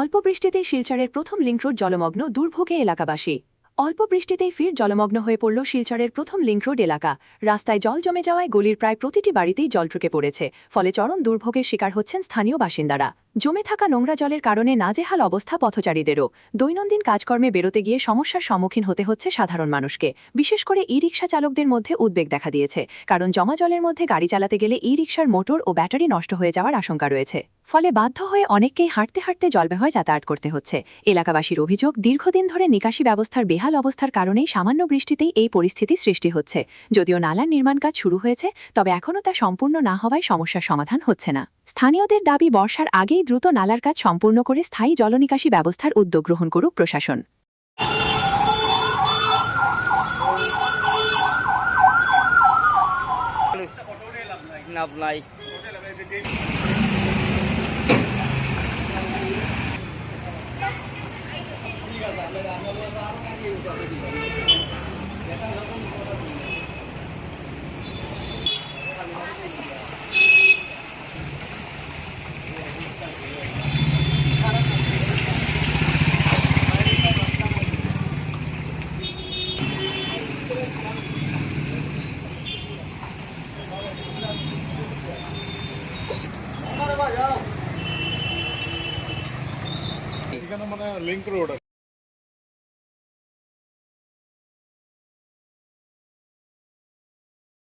অল্প বৃষ্টিতেই শিলচরের প্রথম লিংক রোড জলমগ্ন, দুর্ভোগে এলাকাবাসী। অল্প বৃষ্টিতেই ফির জলমগ্ন হয়ে পড়ল শিলচরের প্রথম লিংক রোড এলাকা। রাস্তায় জল জমে যাওয়ায় গলির প্রায় প্রতিটি বাড়িতেই জল ঢুকে পড়েছে, ফলে চরম দুর্ভোগের শিকার হচ্ছেন স্থানীয় বাসিন্দারা। জমে থাকা নোংরা জলের কারণে নাজেহাল অবস্থা পথচারীদেরও। দৈনন্দিন কাজকর্মে বেরোতে গিয়ে সমস্যার সম্মুখীন হতে হচ্ছে সাধারণ মানুষকে। বিশেষ করে ই রিকশা চালকদের মধ্যে উদ্বেগ দেখা দিয়েছে, কারণ জমা জলের মধ্যে গাড়ি চালাতে গেলে ই রিকশার মোটর ও ব্যাটারি নষ্ট হয়ে যাওয়ার আশঙ্কা রয়েছে। ফলে বাধ্য হয়ে অনেককেই হাঁটতে হাঁটতে জলবেহয় যাতায়াত করতে হচ্ছে। এলাকাবাসীর অভিযোগ, দীর্ঘদিন ধরে নিকাশি ব্যবস্থার বেহাল অবস্থার কারণেই সামান্য বৃষ্টিতেই এই পরিস্থিতি সৃষ্টি হচ্ছে। যদিও নালার নির্মাণ কাজ শুরু হয়েছে, তবে এখনও তা সম্পূর্ণ না হওয়ায় সমস্যার সমাধান হচ্ছে না। স্থানীয়দের দাবি, বর্ষার আগেই দ্রুত নালার কাজ সম্পূর্ণ করে স্থায়ী জলনিকাশি ব্যবস্থার উদ্যোগ গ্রহণ করুক প্রশাসন। এখানে মানে লিংক রোড